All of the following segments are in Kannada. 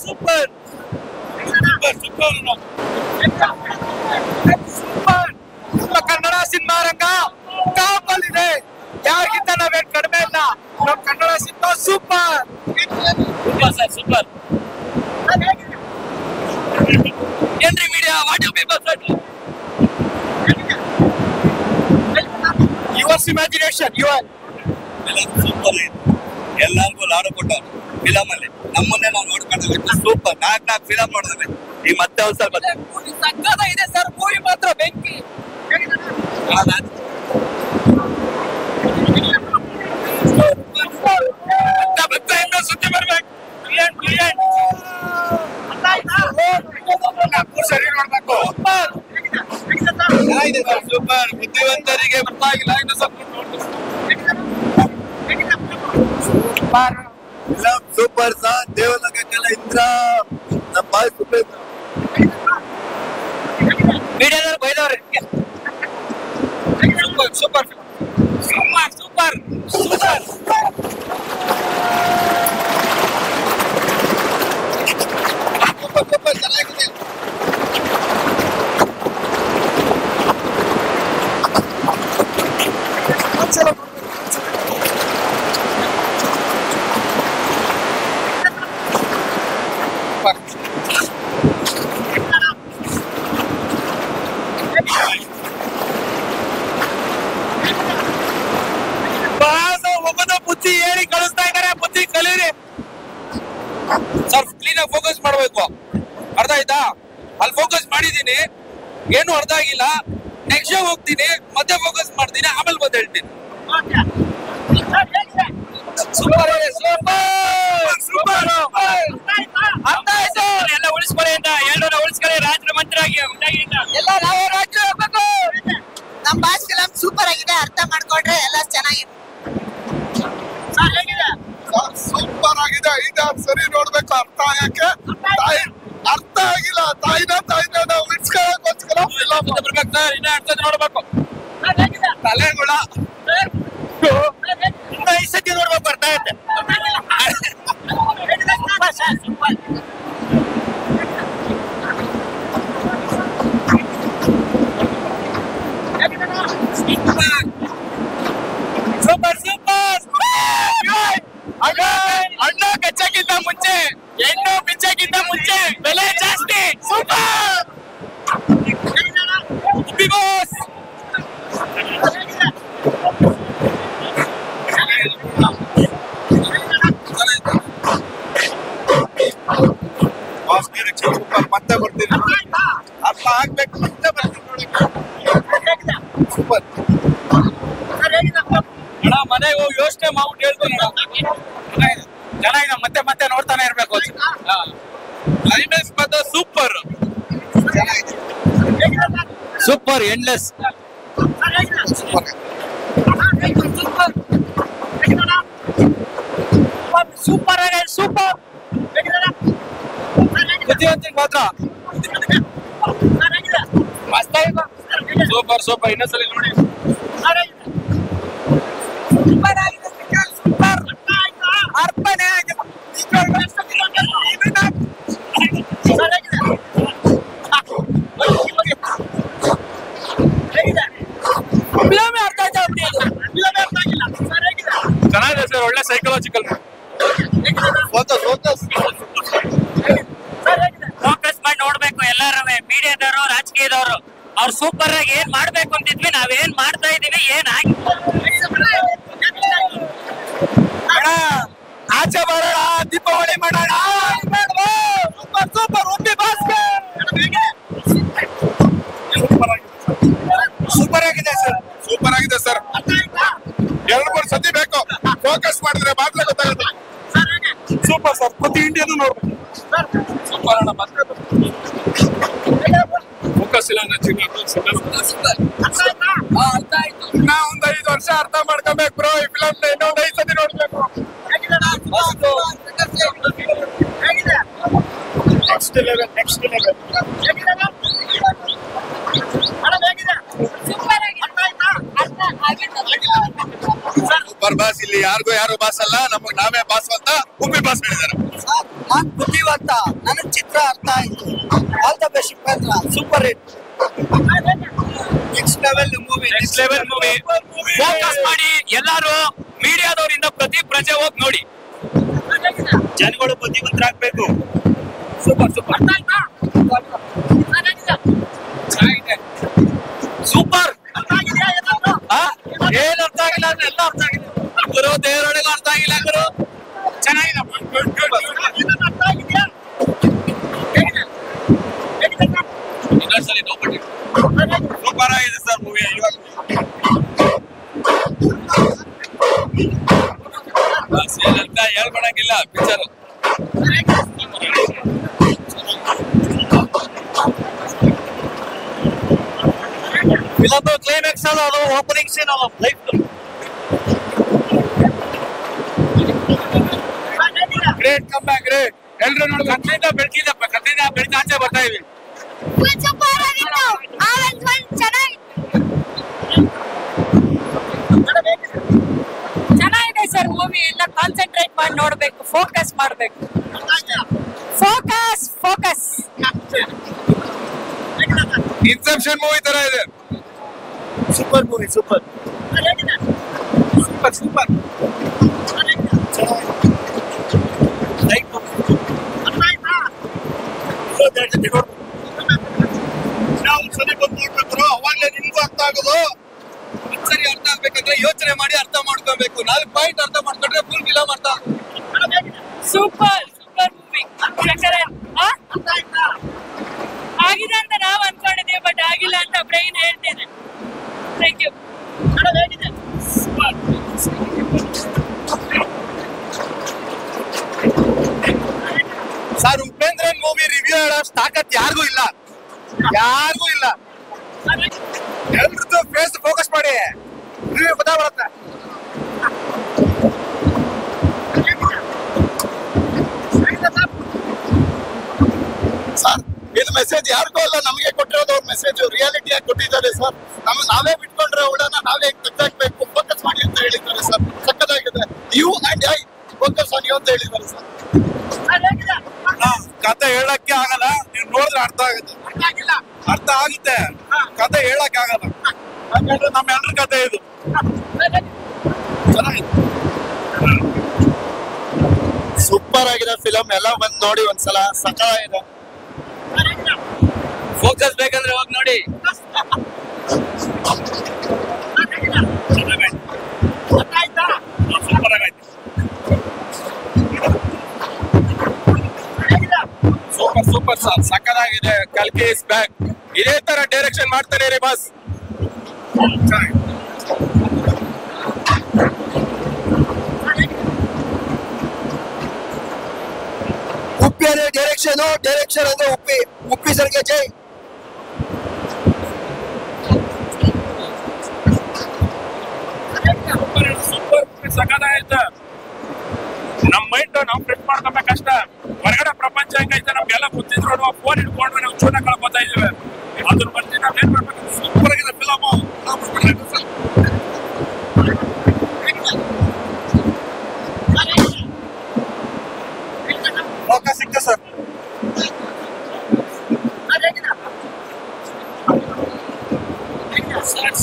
ಸೂಪರ್ ನಮ್ಮ ಕನ್ನಡ ಸಿನಿಮಾ ರಂಗ ಟಾಪ್ ಇದೆ. ಯಾರಿಗಿಂತ ನಾವೇನ್ ಕಡಿಮೆ ಇಲ್ಲ. ನಮ್ಮ Kannada cinema super sir, super. ಏನ್ರಿ media, what you people sir? Yours imagination, your super ಇದೆ. ಎಲ್ಲರಿಗೂ ಲಾಡು ಕೊಟ್ಟವ್ರು ಫಿಲಮ್ ಅಲ್ಲಿ. ನಮ್ಮನ್ನೇ ನಾವು ನೋಡ್ಕೊಂಡು ಸೂಪರ್. 4 ಫಿಲಮ್ ನೋಡಿದ್ರೆ ಈಗ ಮತ್ತೆ ಒಂದ್ಸಲ ಸಕ್ಕದ ಇದೆ ಸರ್. ಮೂವಿ ಮಾತ್ರ ಬೆಂಕಿ. ಸುದ್ದಿ ಬರ್ಬೇಕು. ಸರಿ ನೋಡ್ಬೇಕು. ಸೂಪರ್. ಬುದ್ಧಿವಂತರಿಗೆ ಗೊತ್ತಾಗಿಲ್ಲ, ಇನ್ನು ಸ್ವಲ್ಪ ಸೂಪರ್ ಸರ್. ದೇವಲೋಕಕ್ಕೆಲ್ಲ ಇಂದ್ರ ನಮ್ಮ ಬಾಯ್ ಸೂಪರ್. ಮೀಡಿಯಾದವ್ರು ಬೈದವ್ರೆ. Super super super super. Super ಚೆನ್ನಾಗಿದೆ. ಬುದ್ಧಿ ಹೇಳಿ ಕಳಿಸ್ತಾ ಇದ್ದಾರೆ. ಬುದ್ಧಿ ಕಲೀರಿ ಸರ್. ಕ್ಲೀನ್ ಆಗಿ ಫೋಕಸ್ ಮಾಡ್ಬೇಕು. ಅರ್ಥ ಆಯ್ತಾ? ಅಲ್ಲಿ ಫೋಕಸ್ ಮಾಡಿದೀನಿ, ಏನು ಅರ್ಥ ಆಗಿಲ್ಲ. ನೆಕ್ಸ್ಟ್ ಶೋ ಹೋಗ್ತೀನಿ, ಮತ್ತೆ ಫೋಕಸ್ ಮಾಡ್ತೀನಿ, ಆಮೇಲೆ ಬಂದು ಹೇಳ್ತೀನಿ. ಸೂಪರ್ ಸೂಪರ್ ಅರ್ಥ ಆಯ್ತು. ಎಲ್ಲ ಉಳಿಸ್ಕೊಳ್ಳಿ ಅಂತ ಎಲ್ಲರೂ ಉಳಿಸ್ಕೊಳ್ಳಿ. ರಾಜ್ರ ಮಂತ್ರಾಗಿ ಎಲ್ಲ ನಾವೇ ರಾಜ್ಯ ಹೋಗ್ಬೇಕು. ನಮ್ಮ ಭಾಷೆ ಫಿಲಂ ಸೂಪರ್ ಆಗಿದೆ. ಅರ್ಥ ಮಾಡ್ಕೊಂಡ್ರೆ ಎಲ್ಲ ಚೆನ್ನಾಗಿದೆ. ಸೂಪರ್ ಆಗಿದೆ. ಇದು ಸರಿ ನೋಡ್ಬೇಕು. ಅರ್ಥ ಆಗಕ್ಕೆ ಅರ್ಥ ಆಗಿಲ್ಲ. ತಾಯಿನ ನಾವು ಉಳಿಸ್ಕೊಳ್ಳೋಕೋಸ್ಕರ ಫಿಲಂ ಬರ್ಬೇಕು ಸರ್. ಇನ್ನ ಅರ್ಥ ನೋಡ್ಬೇಕು. ತಲೆಗುಳ ಇನ್ನ ಈ ಸತಿ ನೋಡ್ಬೇಕು. ಅರ್ಥ ಆಗುತ್ತೆ. Super super. ಅಣ್ಣ ಕಚ್ಚಕ್ಕಿಂತ ಮುಂಚೆ, ಹೆಣ್ಣು ಬಿಚ್ಚಕ್ಕಿಂತ ಮುಂಚೆ ಬೆಲೆ ಜಾಸ್ತಿ. Super boss. ಸೂಪರ್. ಮತ್ತೆ ಬರ್ತೀನಿ. ಅರ್ಥ ಆಗ್ಬೇಕು. ಮತ್ತೆ ಬರ್ತೀನಿ. ಸೂಪರ್. ಅಣ್ಣ ಮನೆಗೆ ಹೋಗಿ ಯೋಚನೆ ಮಾಡ್ಬಿಟ್ಟು ಹೇಳ್ತೀನಿ. ಚೆನ್ನಾಗಿದೆ. ಮತ್ತೆ ಮತ್ತೆ ನೋಡ್ತಾನೆ ಇರ್ಬೇಕು. ಕ್ಲೈಮ್ಯಾಕ್ಸ್ ಮತ್ತೆ ಸೂಪರ್ ಸೂಪರ್ ಎಂಡ್ಲೆಸ್. ಸೂಪರ್ ಆಗಿದೆ. ಸೂಪರ್. ಬುದ್ಧಿವಂತಿಗೆ ಮಾತ್ರ ಮಸ್ತ್ ಆಗಿದೆ. Super super. ಇನ್ನೊಂದ್ಸಲಿ ನೋಡಿ. ಸೂಪರ್ ಆಗಿದೆ. ಸೂಪರ್. ಅರ್ಪಣೆ ಆಗಿದೆ. ಚೆನ್ನಾಗಿದೆ ಸರ್. ಒಳ್ಳೆ ಸೈಕಲಾಜಿಕಲ್. ಫೋಕಸ್ ಮಾಡಿ ನೋಡ್ಬೇಕು ಎಲ್ಲಾರು. ಮೀಡಿಯಾದವರು, ರಾಜಕೀಯದವರು ಅವ್ರು ಸೂಪರ್ ಆಗಿ ಏನ್ ಮಾಡ್ಬೇಕು ಅಂತಿದ್ವಿ, ನಾವೇನ್ ಮಾಡ್ತಾ ಇದೀವಿ, ಏನ್ ಆಗಿ ಆಚೆ ಬರೋಣ, ದೀಪಾವಳಿ ಮಾಡೋಣ. Super super. Uppi Bhaskar super ಆಗಿದೆ ಸರ್. ಸೂಪರ್ ಆಗಿದೆ ಸರ್. 2-3 ಸತಿ ಬೇಕು. ಫೋಕಸ್ ಮಾಡಿದ್ರೆ ಮಾತ್ರ ಗೊತ್ತಾಗುತ್ತೆ. Super sir. ಪ್ರತಿ ಇಂಡಿಯಾನು ನೋಡ್ಬೇಕು. ಸೂಪರ್ ಅಣ್ಣ. ಮತ್ತೆ ಫೋಕಸ್ ಇಲ್ಲ. ಇನ್ನ ಒಂದ್ 5 ವರ್ಷ ಅರ್ಥ ಮಾಡ್ಕೊಬೇಕು ಬ್ರೋ. ಈ ಫಿಲಮ್ ಇನ್ನೊಂದ್ 5 ಸತಿ ನೋಡ್ಬೇಕು. Next level. ಇಲ್ಲಿ ಯಾರಿಗೂ ಯಾರು ಬಾಸ್ ಅಲ್ಲ, ನಮಗ್ ನಾವೇ ಬಾಸ್ ಅಂತ ಉಪ್ಪಿ ಬಾಸ್ ಹೇಳಿದ್ದಾರೆ. ನಾನ್ ಬುದ್ಧಿವಂತ, ನನಗ್ ಚಿತ್ರ ಅರ್ಥ ಆಯ್ತು. All the best Upendra, super hit. Next level movie. Focus ಮಾಡಿ ಎಲ್ಲಾರು ಮೀಡಿಯಾದವರಿಂದ ಪ್ರತಿ ಪ್ರಜೆ ಹೋಗಿ ನೋಡಿ. ಜನಗಳು ಬುದ್ಧಿವಂತರಾಗ್ಬೇಕು. Super super. ಏನ್ ಅರ್ಥ ಆಗಿಲ್ಲ ಅಂದ್ರೆ ಎಲ್ಲ ಅರ್ಥ ಆಗಿದೆ ಗುರು. ದೇವರೊಳಗೆ ಅರ್ಥ ಆಗಿಲ್ಲ ಗುರು. ಚೆನ್ನಾಗಿದೆ. ಇನ್ನೊಂದ್ಸಲಿ ನೋಡ್ಬಿಟ್ಟು ಸೂಪರ್ ಆಗಿದೆ ಸರ್ ಮೂವಿ. ಅಂತ ಹೇಳ್ಕೊಳಂಗಿಲ್ಲ ಪಿಕ್ಚರ್. ಫಿಲಮ್ ಕ್ಲೈಮ್ಯಾಕ್ಸ್ ಅಲ್ಲ, ಅದು ಓಪನಿಂಗ್ ಸೀನ್ ಅಲ್ಲ, life great come back. Great. ಎಲ್ರು ನೋಡಿ ಕತ್ತಿಂದ ಬೆಳಕಿಂದ ಆಚೆ ಬರ್ತಾ ಇವಿ. ಚೆನ್ನಾಗಿದೆ ಸರ್ ಮೂವಿ. ಎಲ್ಲ ಕಾನ್ಸಂಟ್ರೇಟ್ ಮಾಡಿ ನೋಡ್ಬೇಕು, ಫೋಕಸ್ ಮಾಡ್ಬೇಕು. ಫೋಕಸ್. ಇನ್ಸೆಪ್ಷನ್ ಮೂವಿ ತರ ಇದೆ. Super movie. ಸೂಪರ್. ಅವಾಗಲೇ ನಿಮ್ಗೂ ಅರ್ಥ ಆಗೋದು. ಸರಿ ಅರ್ಥ ಆಗ್ಬೇಕಂದ್ರೆ ಯೋಚನೆ ಮಾಡಿ ಅರ್ಥ ಮಾಡ್ಕೋಬೇಕು. 4 ಪಾಯಿಂಟ್ ಅರ್ಥ ಮಾಡ್ಕೊಂಡ್ರೆ ಫುಲ್ ಫಿಲಮ್ ಅರ್ಥ. Super movie. ಆಗಿದೆ ಅಂತ ನಾವ್ ಅನ್ಕೊಂಡಿದೀವಿ, ಬಟ್ ಆಗಿಲ್ಲ ಅಂತ ಬ್ರೈನ್ ಹೇಳ್ತೇನೆ. Thank you. ಸರ್ ಉಪೇಂದ್ರನ್ ಮೂವಿ ರಿವ್ಯೂ ಹೇಳೋ ತಾಕತ್ ಯಾರಿಗೂ ಇಲ್ಲ. ಎಲ್ರದ್ದು ಫೇಸ್ ಫೋಕಸ್ ಮಾಡಿ ರಿವ್ಯೂ ಗೊತ್ತಾಗ್ಬರುತ್ತೆ. ಸರ್ ಇದು ಮೆಸೇಜ್ ಯಾರಿಗೂ ಅಲ್ಲ, ನಮಗೆ ಕೊಟ್ಟಿರೋದು ಅವ್ರ ಮೆಸೇಜ್ ರಿಯಾಲಿಟಿಯಾಗಿ ಕೊಟ್ಟಿದ್ದಾರೆ ಸರ್. ನಾವೇ ಬಿಟ್ಕೊಂಡ್ರೆ ಉಡನ ನಾವೇ ತೆಗ್ದಾಕ್ಬೇಕು, ಫೋಕಸ್ ಮಾಡಿ ಅಂತ ಹೇಳಿದ್ದಾರೆ ಸರ್. ಸಕ್ಕತ್ತಾಗಿದೆ. You and I focus on you ಅಂತ ಹೇಳಿದ್ದಾರೆ ಸರ್. ಕತೆ ಹೇಳಕ್ಕೆ ಆಗಲ್ಲ, ನೀವು ನೋಡಿದ್ರೆ ಅರ್ಥ ಆಗುತ್ತೆ. ಅರ್ಥ ಆಗುತ್ತೆ, ಕತೆ ಹೇಳಕ್ ಆಗಲ್ಲ. ಯಾಕಂದ್ರೆ ನಮ್ಮ ಎಲ್ಲರ ಕತೆ ಇದು. ಸೂಪರ್ ಆಗಿದೆ ಫಿಲಮ್. ಎಲ್ಲ ಬಂದು ನೋಡಿ ಒಂದ್ಸಲ. ಸಕ್ಕತ್ತಾಗಿದೆ. ಫೋಕಸ್ ಬೇಕಂದ್ರೆ ಹೋಗಿ ನೋಡಿ. ಸೂಪರ್ ಸರ್, ಸಕ್ಕತ್ತಾಗಿದೆ. ಕಲ್ಕಿ ಇಸ್ ಬ್ಯಾಕ್. ಇದೇ ತರ ಡೈರೆಕ್ಷನ್ ಮಾಡ್ತಾನೆ ರೀ ಬಾಸ್. ಉಪ್ಪಿ ಅಂದ್ರೆ ಡೈರೆಕ್ಷನ್ ಅಂದ್ರೆ ಉಪ್ಪಿ ಸರ್ಗೆ ಜೈ. ಸೂಪರ್ ಸಕ್ಕತ್ತಾಗೈತೆ. ನಮ್ ಮೈಂಡ್ ನಾವು ಫ್ರೆಶ್ ಮಾಡ್ಕೊಬೇಕಷ್ಟ. ಹೊರಗಡೆ ಪ್ರಪಂಚ ಹೆಂಗೈತೆ ನಮ್ಗೆಲ್ಲ ಗೊತ್ತಿದ್ರು ಫೋನ್ ಇಟ್ಕೊಂಡ್ರೆ ನಾವು ಚೂನ ಕಳ್ಕೊತಾ ಇದೀವಿ. ಅದ್ರ ಬಗ್ಗೆ ನಾವ್ ಏನ್ ಮಾಡ್ಬೇಕು? ಸೂಪರ್ ಆಗಿದೆ ಫಿಲಮ್. ಫೋಕಸ್ ಸಿಕ್ತ ಸರ್.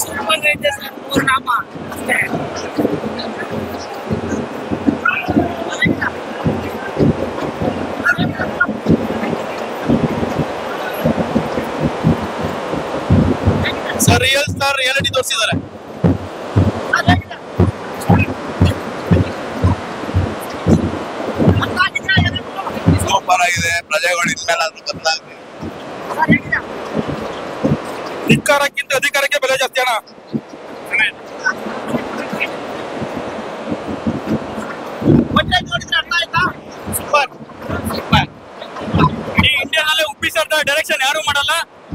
ಸೂಪರ್ ಐತೆ ಸರ್. ಪೂರ್ಣಮ್ಮ ಸರ್ ರಿಯಾಲಿಟಿ ತೋರಿಸಿದ್ದಾರೆ. ಸೂಪರ್ ಆಗಿದೆ. ಪ್ರಜೆಗಳು ಇನ್ಮೇಲೆ ಅದು ಬದಲಾಗಿದೆ. ಧಿಕ್ಕಾರಕ್ಕಿಂತ ಅಧಿಕಾರಕ್ಕೆ ಬೆಲೆ ಜಾಸ್ತಿ ಅಣ್ಣ. ಸೂಪರ್. ಈ ಇಂಡಿಯಾದಲ್ಲೇ ಉಪ್ಪಿ ಸರ್ದ ಡೈರೆಕ್ಷನ್ ಯಾರು ಮಾಡಲ್ಲ.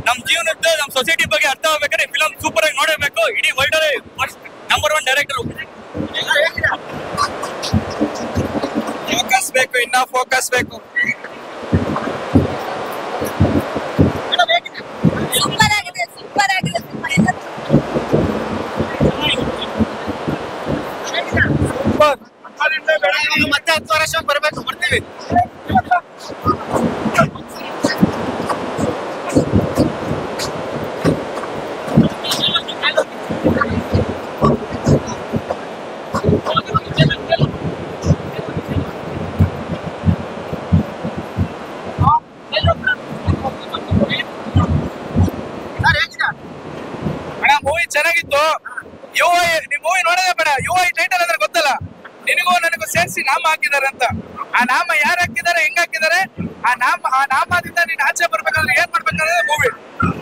ನಮ್ ಜೀವನದ ನಮ್ ಸೊಸೈಟಿ ಬಗ್ಗೆ ಅರ್ಥ ಆಗ್ಬೇಕಾದ್ರೆ ಫಿಲಮ್ ಸೂಪರ್ ಆಗಿ ನೋಡಬೇಕು. ಇಡೀ ವರ್ಲ್ಡ್ ಅಲ್ಲಿ ನಂಬರ್ 1 ಡೈರೆಕ್ಟರ್. ಫೋಕಸ್ ಬೇಕು, ಇನ್ನ ಫೋಕಸ್ ಬೇಕು. ಸೂಪರ್ ಆಗಿದೆ. ಸೂಪರ್. 10 ವರ್ಷ ಬರ್ಬೇಕು, ಬರ್ತೀವಿ. ಮೂವಿ ಚೆನ್ನಾಗಿತ್ತು. ನಿಮ್ ಮೂವಿ ನೋಡೋದೇ ಬೇಡ. UI ಟೈಟಲ್ ಅಂದ್ರೆ ಗೊತ್ತಲ್ಲ, ನಿನಗೂ ನನಗೂ ಸೇರಿಸಿ ನಾಮ ಹಾಕಿದಾರೆ ಅಂತ. ಆ ನಾಮ ಯಾರು ಹಾಕಿದ್ದಾರೆ, ಹೆಂಗ್ ಹಾಕಿದ್ದಾರೆ, ಆ ನಾಮದಿಂದ ನೀನ್ ಆಚೆ ಬರ್ಬೇಕಾದ್ರೆ ಏನ್ ಮಾಡ್ಬೇಕಾದ್ರೆ ಮೂವಿ.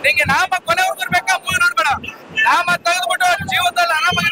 ನಿಂಗೆ ನಾಮ ಕೊನೆವರೆಗೂ ಇರ್ಬೇಕಾ, ಮೂವಿ ನೋಡ್ಬೇಡ. ನಾಮ ತೆಗೆದ್ಬಿಟ್ಟು ಜೀವನದಲ್ಲಿ ಆರಾಮಾಗಿ